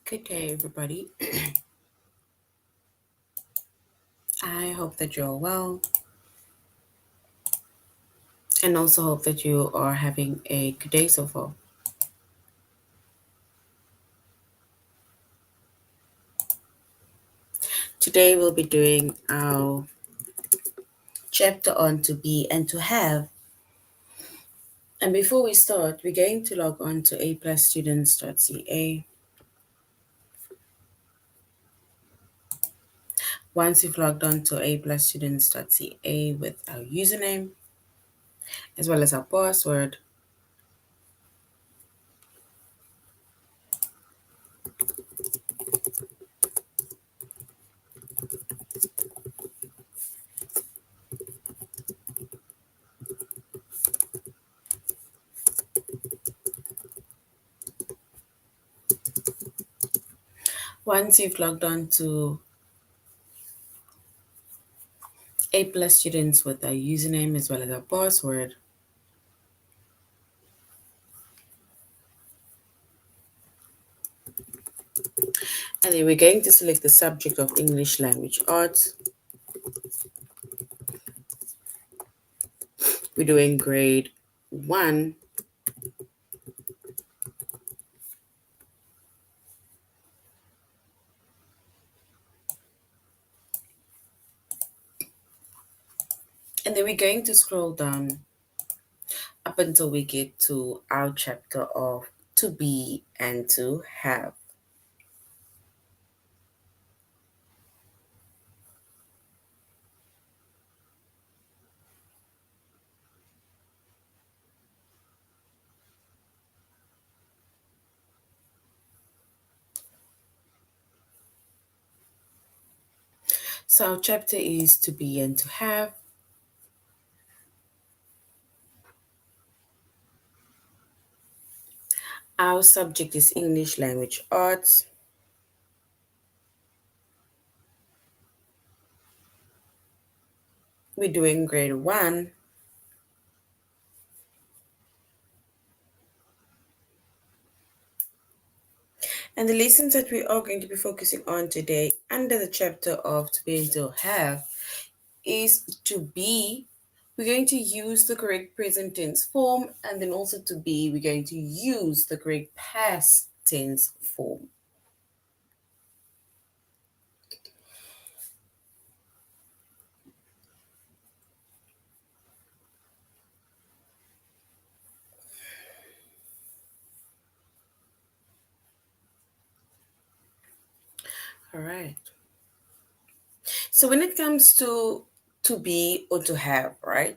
Good day, everybody. I hope that you're well and also hope that you are having a good day so far. Today, we'll be doing our chapter on to be and to have. And before we start, we're going to log on to aplusstudents.ca. Once you've logged on to aplusstudents.ca with our username as well as our password, once you've logged on to A plus students with our username as well as our password, and then we're going to select the subject of English language arts. We're doing grade 1, and then we're going to scroll down up until we get to our chapter of to be and to have. So our chapter is to be and to have. Our subject is English language arts. We're doing grade 1. And the lessons that we are going to be focusing on today under the chapter of to be and to have is to be. We're going to use the correct present tense form, and then also to be, we're going to use the correct past tense form. All right. So when it comes to be or to have, right?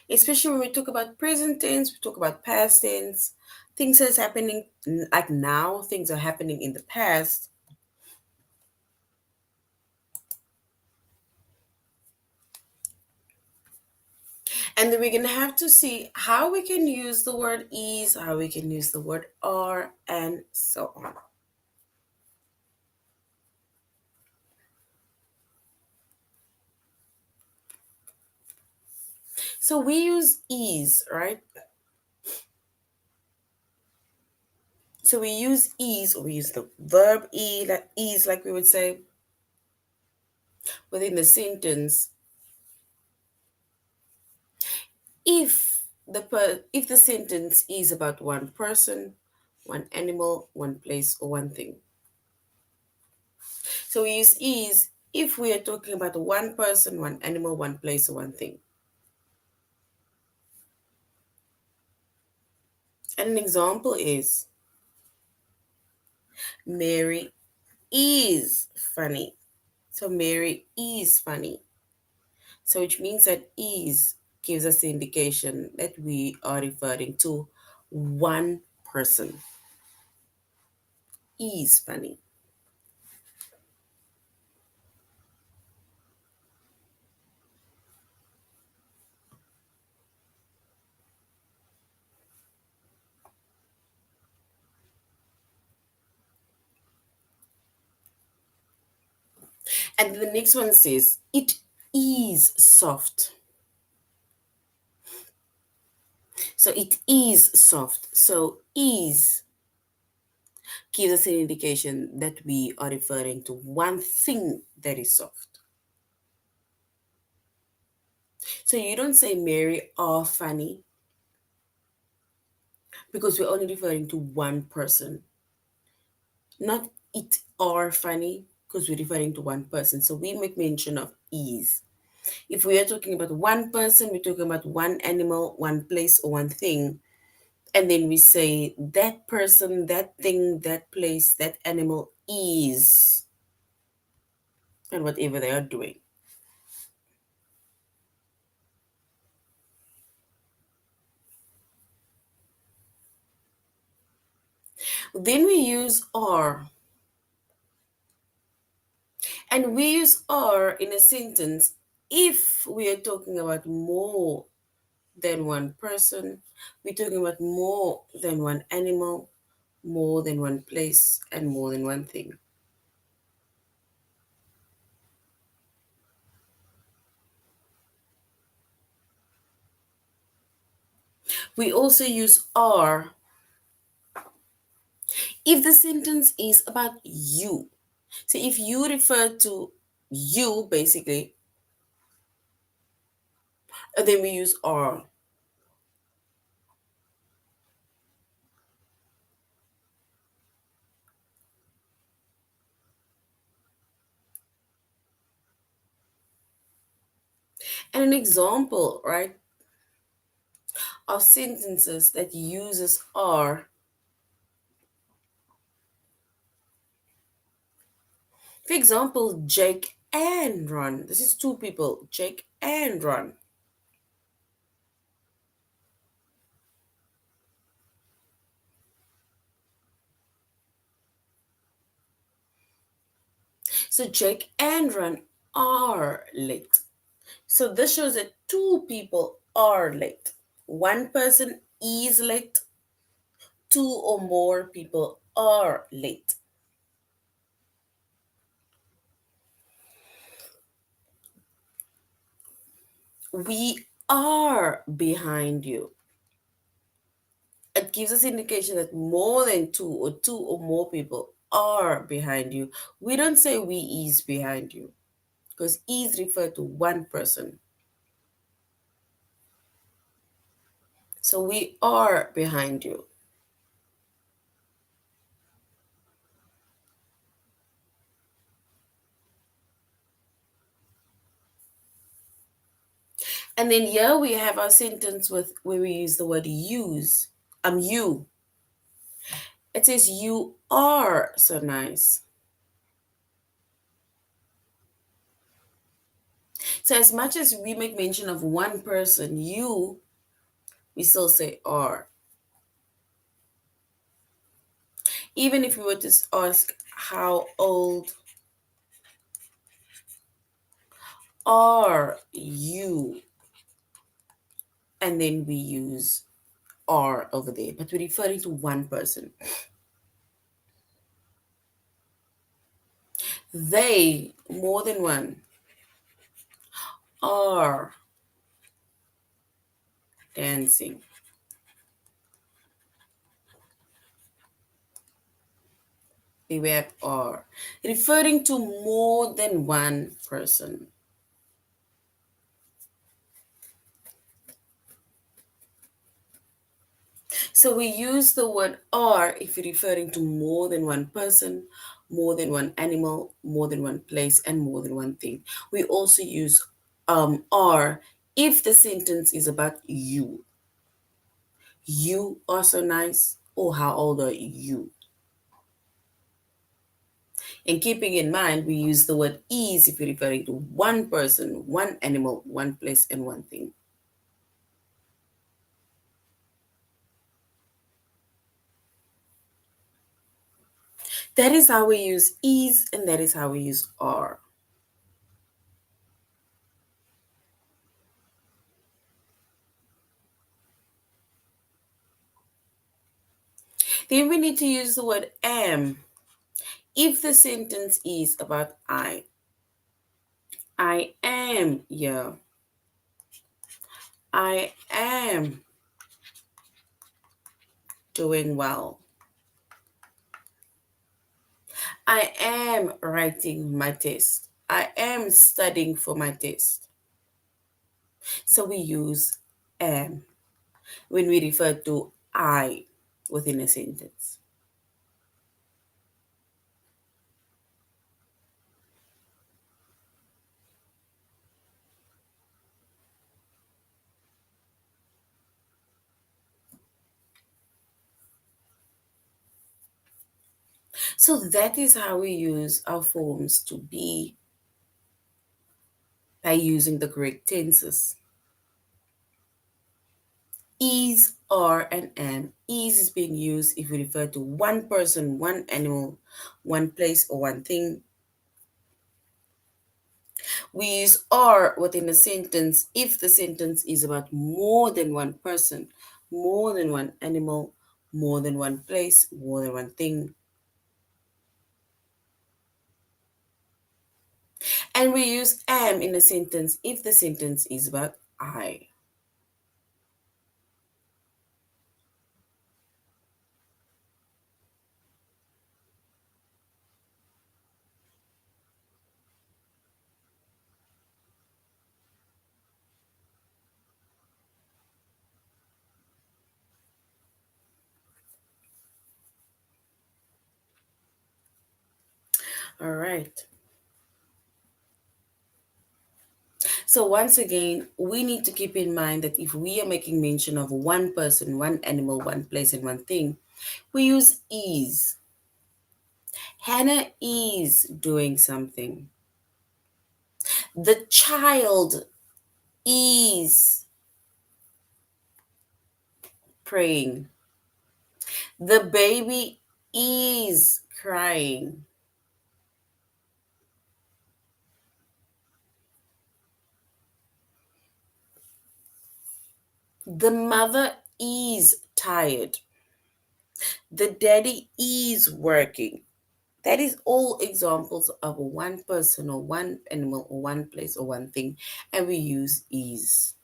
Especially when we talk about present tense, we talk about past tense, things that's happening like now, things are happening in the past. And then we're gonna have to see how we can use the word is, how we can use the word are, and so on. So we use is, right? So we use is, or we use the verb is, like we would say, within the sentence if the sentence is about one person, one animal, one place, or one thing. So we use is if we are talking about one person, one animal, one place, or one thing. And an example is Mary is funny. So Mary is funny. So which means that is gives us the indication that we are referring to one person. Is funny. And the next one says, it is soft. So it is soft. So is gives us an indication that we are referring to one thing that is soft. So you don't say Mary are funny because we're only referring to one person. Not it are funny because we're referring to one person. So we make mention of is. If we are talking about one person, we're talking about one animal, one place, or one thing. And then we say that person, that thing, that place, that animal is, and whatever they are doing. Then we use are. And we use are in a sentence if we are talking about more than one person, we're talking about more than one animal, more than one place, and more than one thing. We also use are if the sentence is about you. So if you refer to you, basically, then we use are. And an example, right, of sentences that uses are. For example, Jake and Ron. This is two people, Jake and Ron. So Jake and Ron are late. So this shows that two people are late. One person is late. Two or more people are late. We are behind you. It gives us indication that more than two or more people are behind you. We don't say we is behind you because is refer to one person. So we are behind you. And then here we have our sentence with where we use the word use. You. It says you are so nice. So as much as we make mention of one person, you, we still say are. Even if we were to ask how old are you, and then we use are over there, but we're referring to one person. They, more than one, are dancing. Beware are referring to more than one person. So we use the word are if you're referring to more than one person, more than one animal, more than one place, and more than one thing. We also use are if the sentence is about you. You are so nice, or how old are you? And keeping in mind, we use the word is if you're referring to one person, one animal, one place, and one thing. That is how we use is, and that is how we use are. Then we need to use the word am if the sentence is about I. I am here. I am doing well. I am writing my test. I am studying for my test. So we use am when we refer to I within a sentence. So that is how we use our forms to be by using the correct tenses. Is, are, and am. Is being used if we refer to one person, one animal, one place, or one thing. We use are within a sentence if the sentence is about more than one person, more than one animal, more than one place, more than one thing. And we use am in a sentence if the sentence is about I. All right. So once again, we need to keep in mind that if we are making mention of one person, one animal, one place, and one thing, we use is. Hannah is doing something. The child is praying. The baby is crying. The mother is tired. The daddy is working. That is all examples of one person or one animal or one place or one thing, and we use is.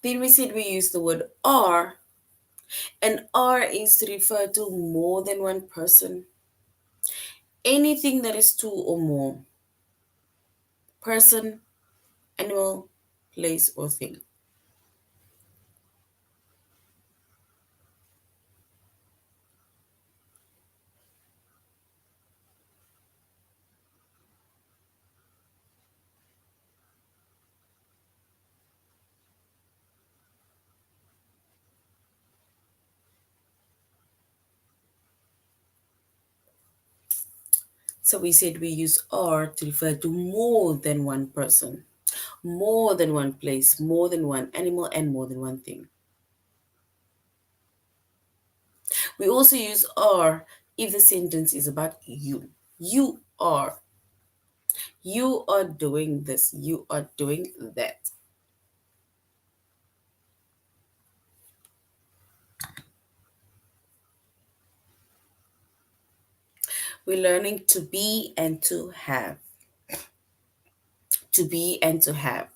Then we said we use the word are, and are is to refer to more than one person. Anything that is two or more person, animal, place, or thing. So we said we use are to refer to more than one person, more than one place, more than one animal, and more than one thing. We also use are if the sentence is about you. You are. You are doing this. You are doing that. We're learning to be and to have. To be and to have.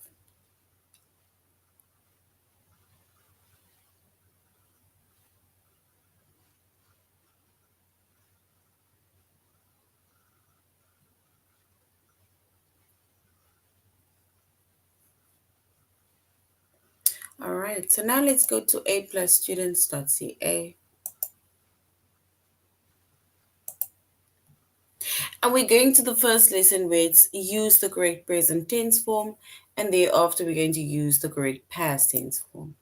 All right, so now let's go to aplusstudents.ca. And we're going to the first lesson where it's use the correct present tense form, and thereafter we're going to use the correct past tense form.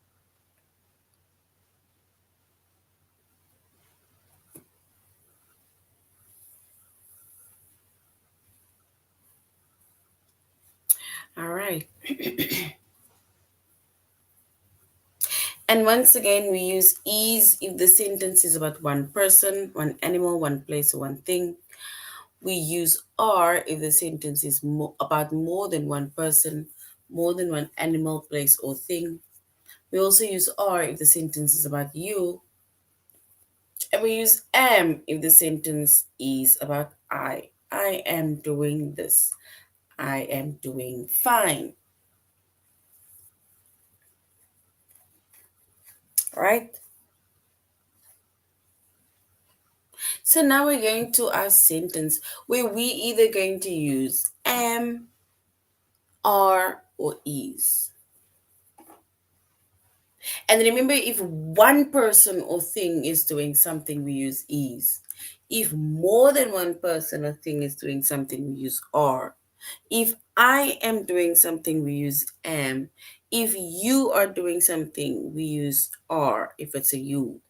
All right. And once again, we use is if the sentence is about one person, one animal, one place, or one thing. We use are if the sentence is about more than one person, more than one animal, place, or thing. We also use are if the sentence is about you, and we use am if the sentence is about I. I am doing this. I am doing fine. Right? So now we're going to our sentence where we either going to use am, are, or is. And remember, if one person or thing is doing something, we use is. If more than one person or thing is doing something, we use are. If I am doing something, we use am. If you are doing something, we use are if it's a you.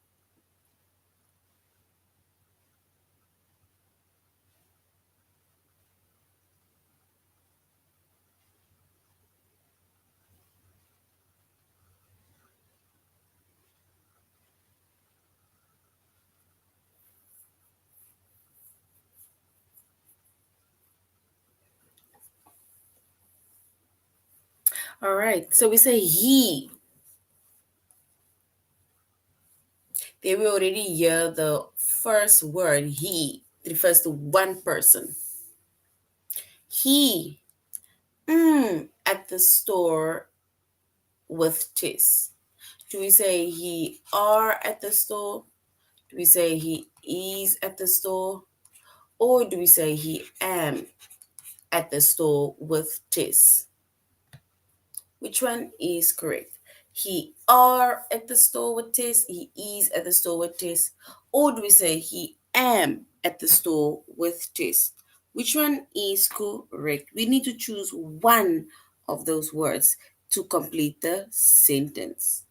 All right, so we say he. There we already hear the first word, he. It refers to one person. He at the store with Tis. Do we say he are at the store? Do we say he is at the store? Or do we say he am at the store with Tis? Which one is correct? He are at the store with Tis, he is at the store with Tis, or do we say he am at the store with Tis? Which one is correct? We need to choose one of those words to complete the sentence.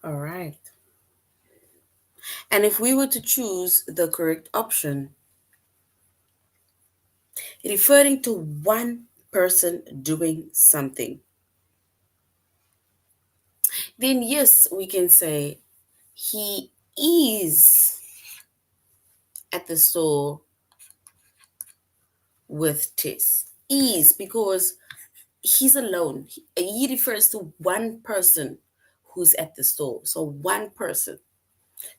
All right. And if we were to choose the correct option, referring to one person doing something, then yes, we can say he is at the store with Tis. Is because he's alone. He refers to one person who's at the store. So one person.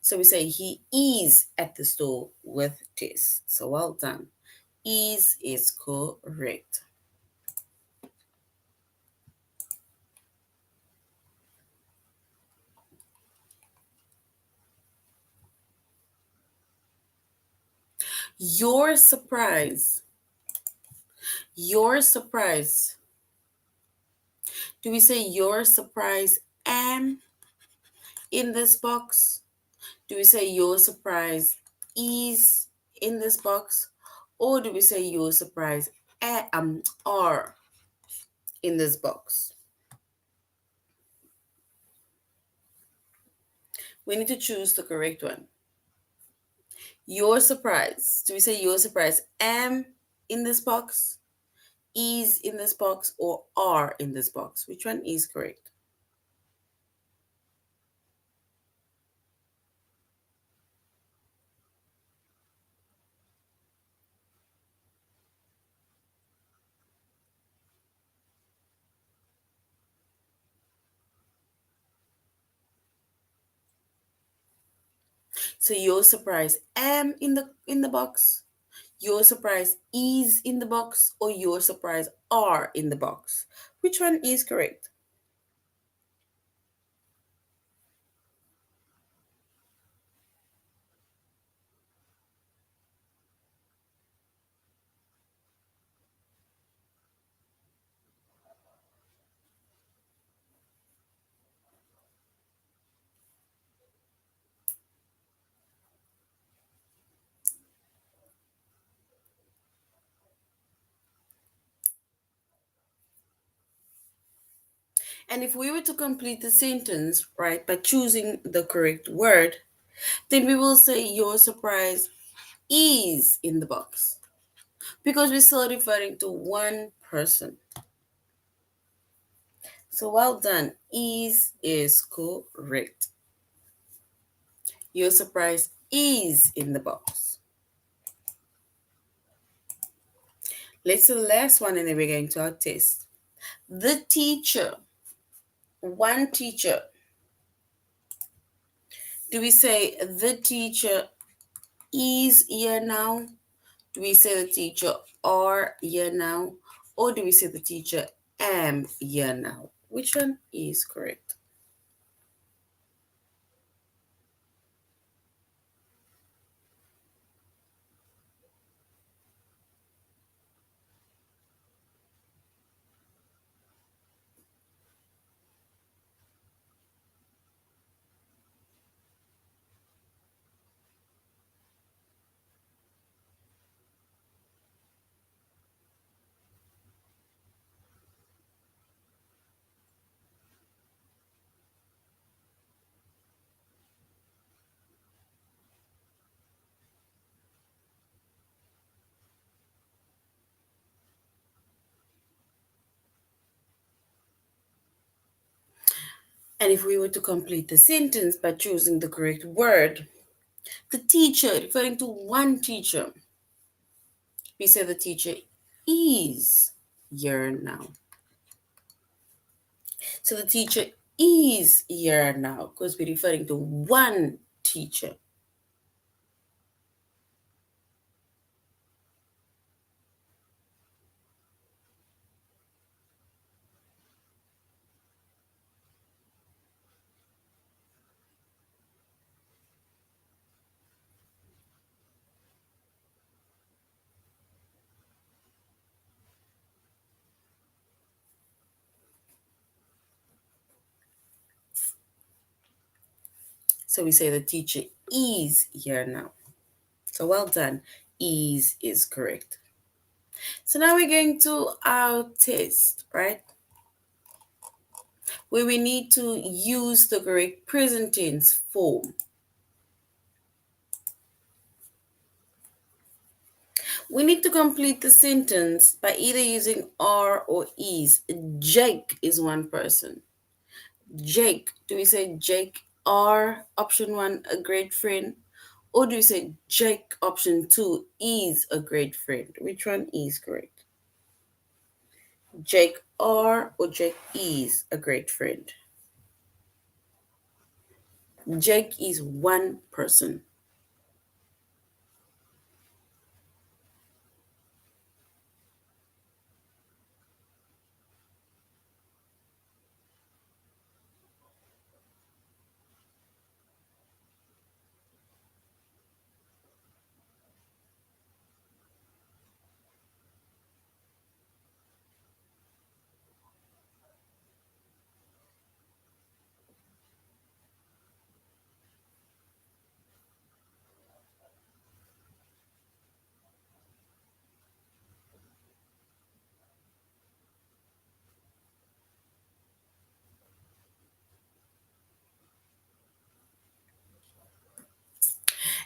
So we say he is at the store with Tis. So well done. Is correct. Your surprise. Your surprise. Do we say your surprise am in this box? Do we say your surprise is in this box? Or do we say your surprise are in this box? We need to choose the correct one. Your surprise. Do we say your surprise am in this box, is in this box, or are in this box? Which one is correct? So your surprise am in the box, your surprise is in the box, or your surprise are in the box. Which one is correct? And if we were to complete the sentence, right, by choosing the correct word, then we will say your surprise is in the box because we're still referring to one person. So well done. Is correct. Your surprise is in the box. Let's do the last one and then we're going to our test. The teacher, one teacher. Do we say the teacher is here now? Do we say the teacher are here now? Or do we say the teacher am here now? Which one is correct? And if we were to complete the sentence by choosing the correct word, the teacher, referring to one teacher, we say the teacher is here now. So the teacher is here now because we're referring to one teacher. So we say the teacher is here now. So well done. Is correct. So now we're going to our test, right? Where we need to use the correct present tense form. We need to complete the sentence by either using are or is. Jake is one person. Jake, do we say Jake are option one a great friend? Or do we say Jake option two is a great friend? Which one is correct? Jake are or Jake is a great friend? Jake is one person.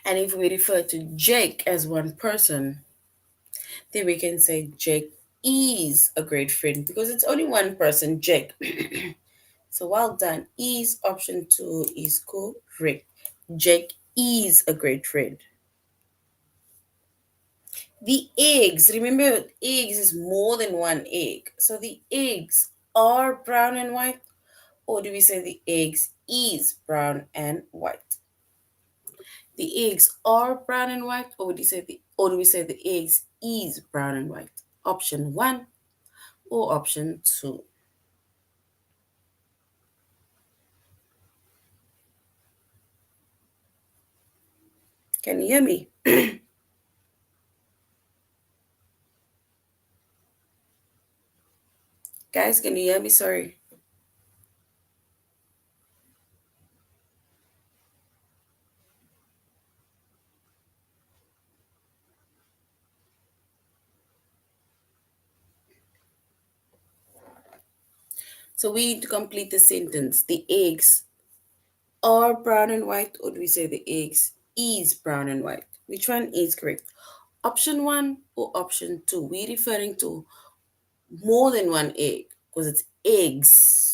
And if we refer to Jake as one person, then we can say Jake is a great friend because it's only one person, Jake. So well done. Is option two is correct. Jake is a great friend. The eggs, remember, eggs is more than one egg. So the eggs are brown and white, or do we say the eggs is brown and white? The eggs are brown and white, or do we say the eggs is brown and white? Option one or option two? Can you hear me? Guys, can you hear me? Sorry. So we need to complete the sentence. The eggs are brown and white, or do we say the eggs is brown and white? Which one is correct? Option one or option two? We're referring to more than one egg because it's eggs.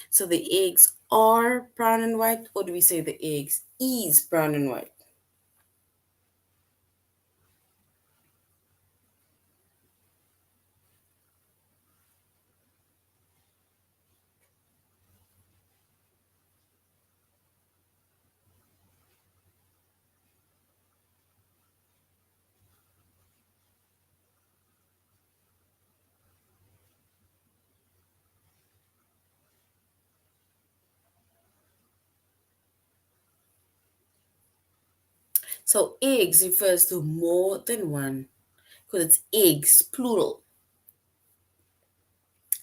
So the eggs are brown and white, or do we say the eggs is brown and white? So eggs refers to more than one because it's eggs, plural.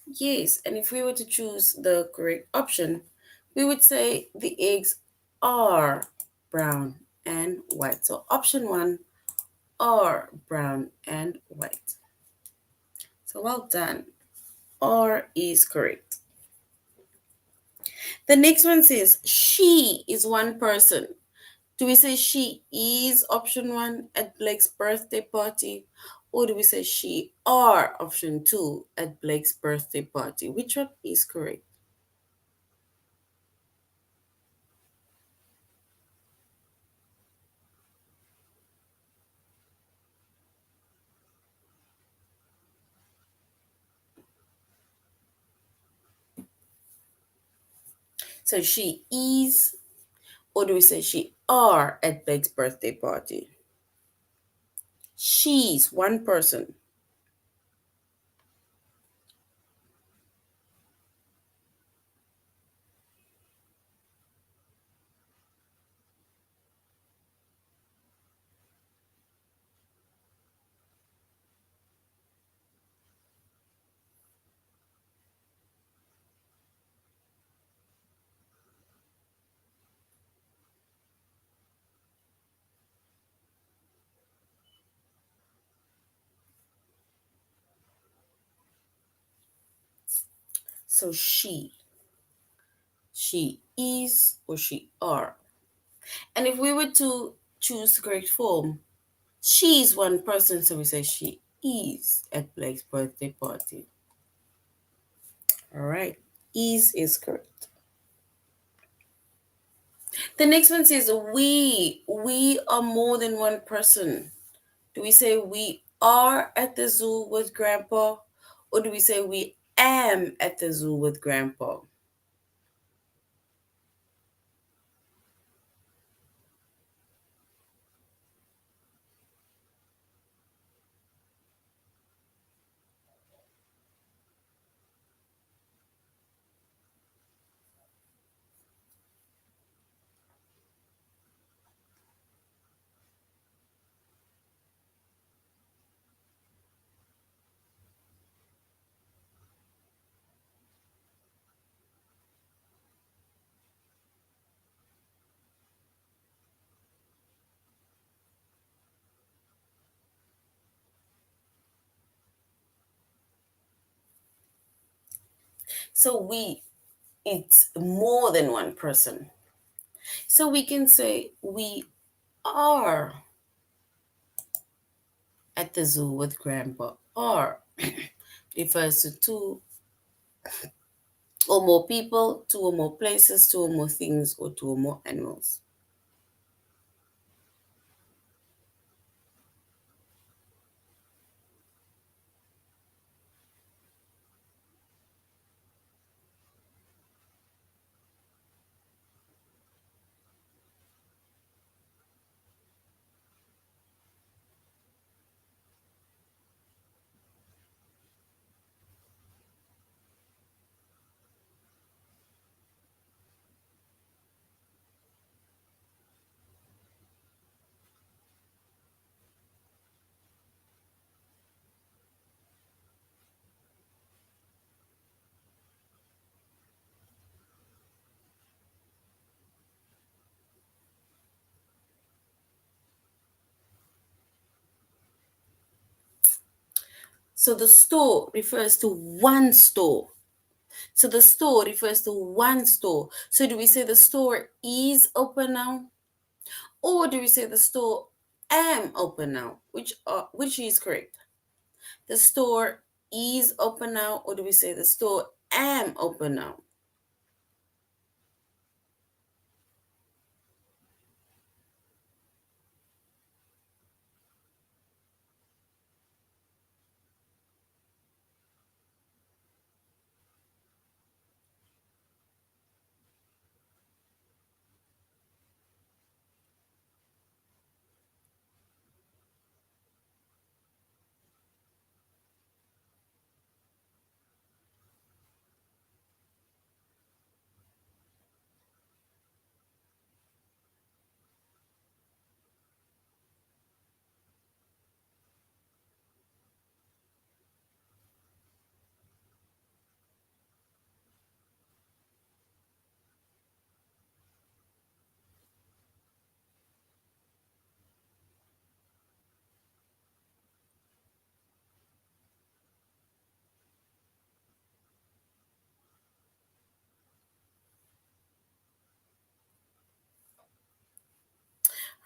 Yes, and if we were to choose the correct option, we would say the eggs are brown and white. So option one are brown and white. So well done. R is correct. The next one says she is one person. Do we say she is option one at Blake's birthday party? Or do we say she are option two at Blake's birthday party? Which one is correct? So she is, or do we say she are at Blake's birthday party? She's one person. So she is, or she are. And if we were to choose the correct form, she's one person, so we say she is at Blake's birthday party. All right, is correct. The next one says we are more than one person. Do we say we are at the zoo with grandpa, or do we say we am at the zoo with grandpa? So it's more than one person. So we can say we are at the zoo with Grandpa. Or refers to two or more people, two or more places, two or more things, or two or more animals. So the store refers to one store. So the store refers to one store. So do we say the store is open now? Or do we say the store am open now? Which is correct? The store is open now, or do we say the store am open now?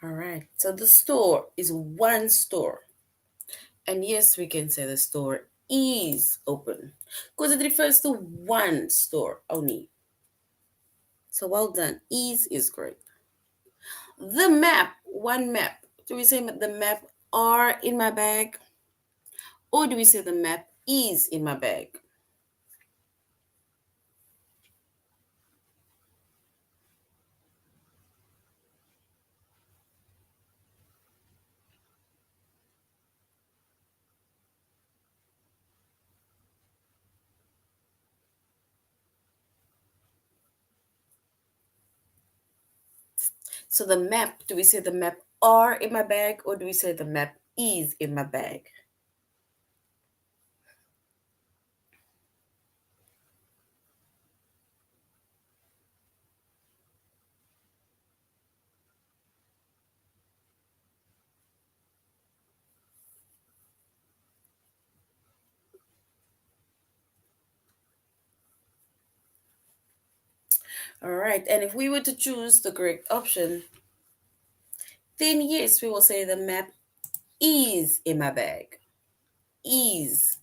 All right. So the store is one store. And yes, we can say the store is open because it refers to one store only. So well done. Is correct. The map, one map. Do we say the map are in my bag? Or do we say the map is in my bag? So the map, do we say the map are in my bag or do we say the map is in my bag? All right. And if we were to choose the correct option, then yes, we will say the map is in my bag. Is.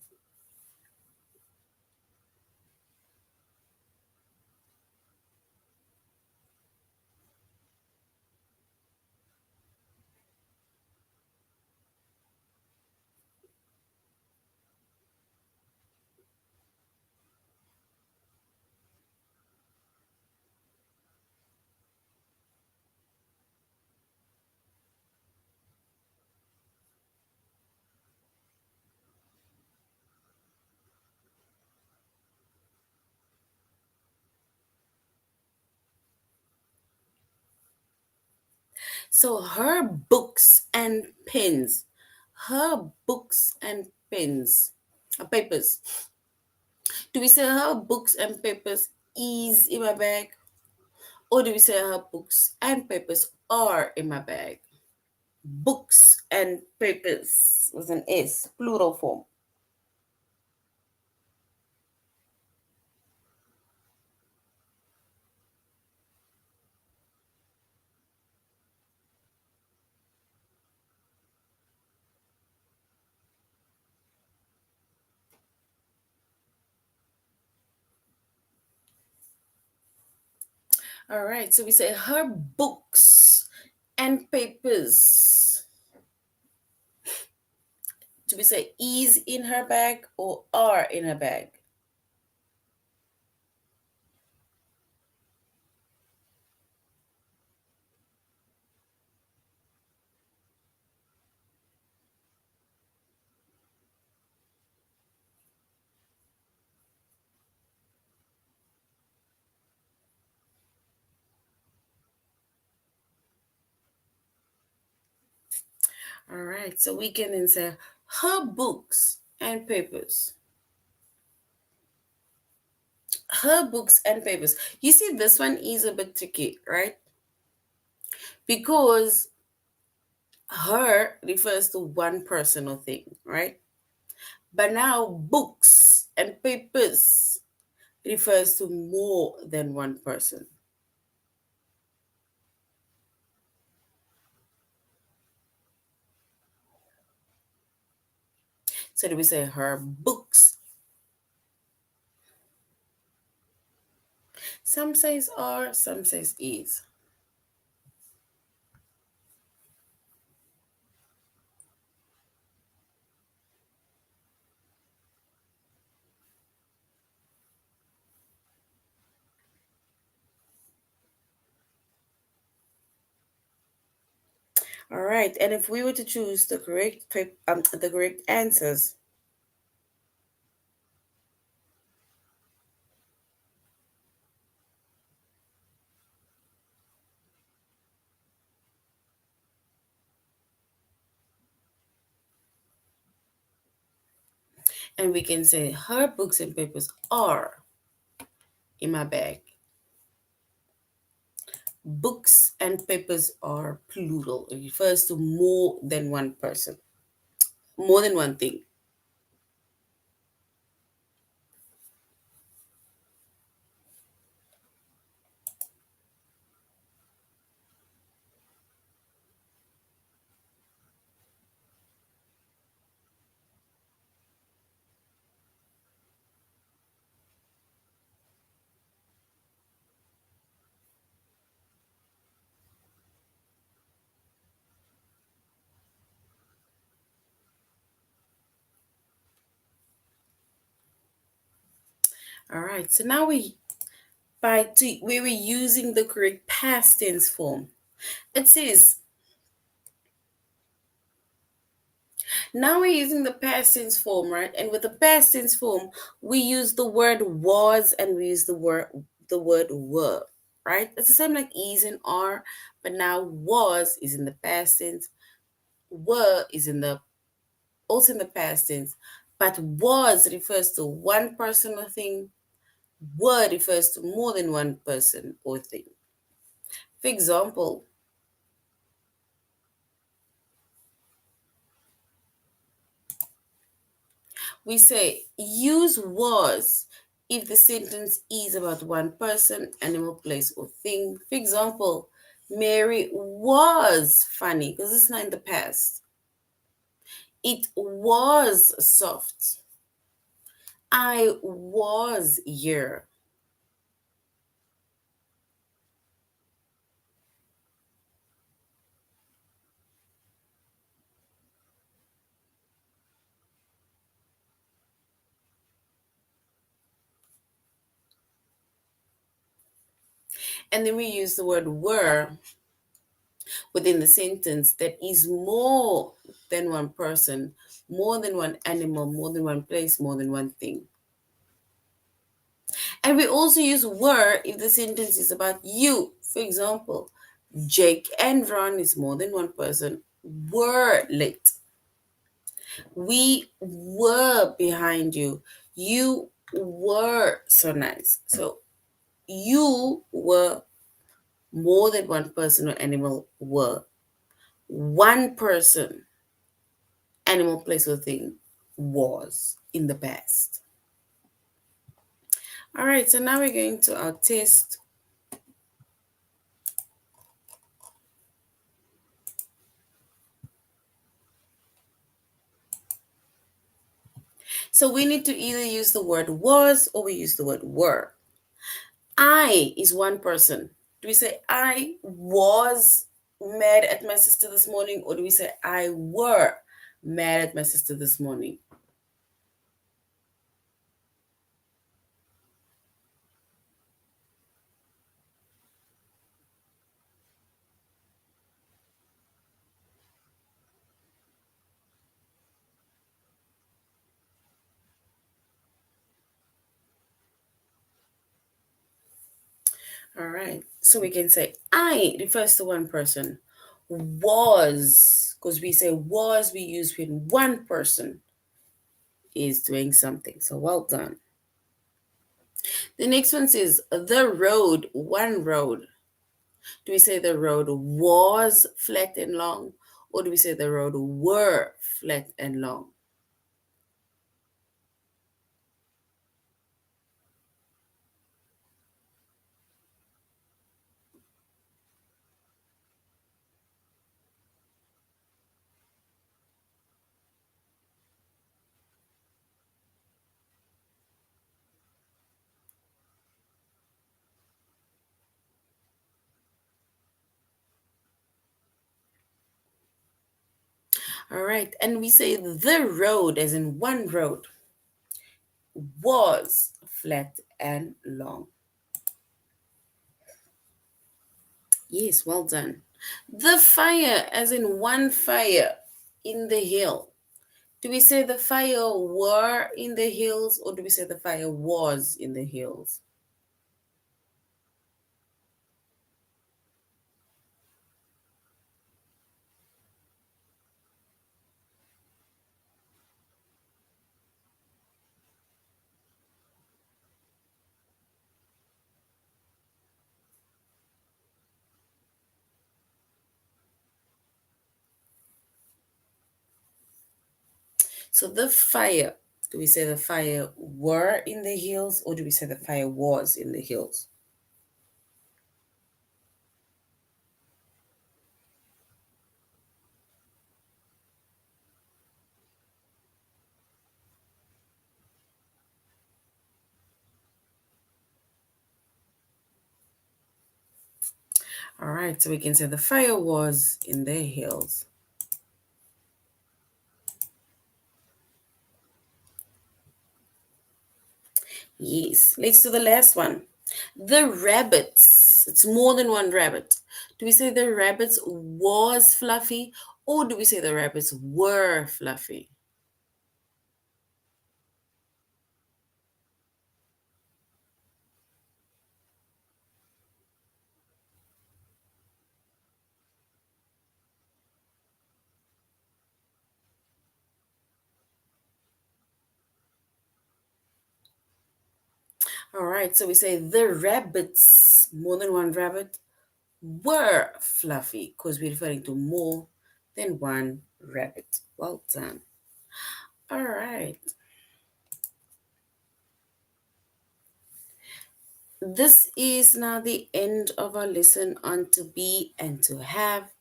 So her books and pens. Her books and pens. Papers. Do we say her books and papers is in my bag? Or do we say her books and papers are in my bag? Books and papers with an S, plural form. All right, so we say her books and papers. Do we say is in her bag or are in her bag? All right, so we can then say her books and papers. Her books and papers. You see, this one is a bit tricky, right? Because her refers to one person or thing, right? But now books and papers refers to more than one person. So do we say her books? Some says are, some says is. All right, and if we were to choose the the correct answers, and we can say her books and papers are in my bag. Books and papers are plural. It refers to more than one person, more than one thing. All right, so now we were using the correct past tense form. It says now we're using the past tense form, right? And with the past tense form, we use the word was and we use the word were, right? It's the same like is and are, but now was is in the past tense, were is in the also in the past tense, but was refers to one person or thing, were refers to more than one person or thing. For example, we say use was if the sentence is about one person, animal, place, or thing. For example, Mary was funny because it's not in the past. It was soft. I was here. And then we use the word were within the sentence that is more than one person, more than one animal, more than one place, more than one thing. And we also use were if the sentence is about you. For example, Jake and Ron is more than one person, were late. We were behind you. You were so nice. So you were more than one person or animal were. One person, animal, place, or thing was in the past. All right, so now we're going to our test. So we need to either use the word was or we use the word were. I is one person. Do we say I was mad at my sister this morning, or do we say I were mad at my sister this morning? All right. So we can say I refers to one person. Was, because we say was, we use when one person is doing something. So well done. The next one says the road, one road. Do we say the road was flat and long, or do we say the road were flat and long? All right. And we say the road, as in one road, was flat and long. Yes, well done. The fire, as in one fire in the hill. Do we say the fire were in the hills, or do we say the fire was in the hills? So the fire, do we say the fire were in the hills, or do we say the fire was in the hills? All right, so we can say the fire was in the hills. Yes, let's do the last one. The rabbits. It's more than one rabbit. Do we say the rabbits was fluffy, or do we say the rabbits were fluffy? All right, so we say the rabbits, more than one rabbit, were fluffy because we're referring to more than one rabbit. Well done. All right. This is now the end of our lesson on to be and to have.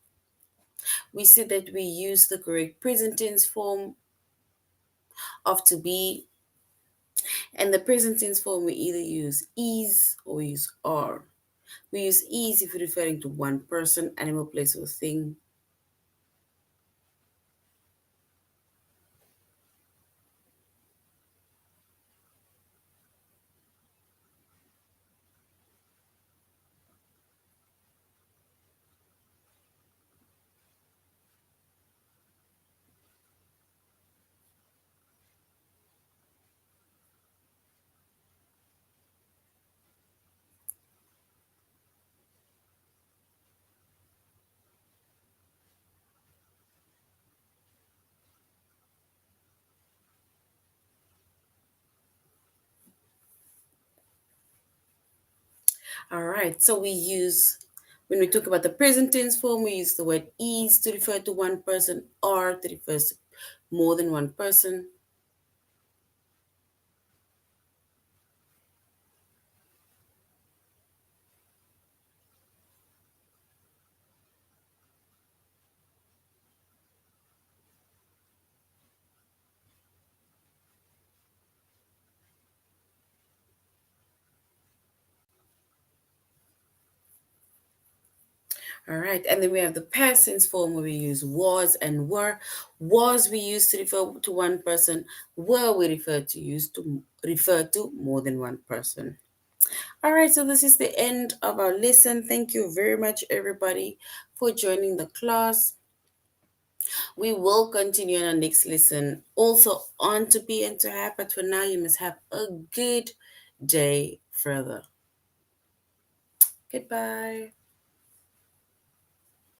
We said that we use the correct present tense form of to be, and the present tense form we either use is or we use are. We use is if we're referring to one person, animal, place, or thing. All right, so we use, when we talk about the present tense form, we use the word is to refer to one person, are to refer to more than one person. All right, and then we have the past tense form where we use was and were. Was we use to refer to one person. Were we refer to more than one person. All right, so this is the end of our lesson. Thank you very much, everybody, for joining the class. We will continue in our next lesson, also on to be and to have, but for now, you must have a good day further. Goodbye.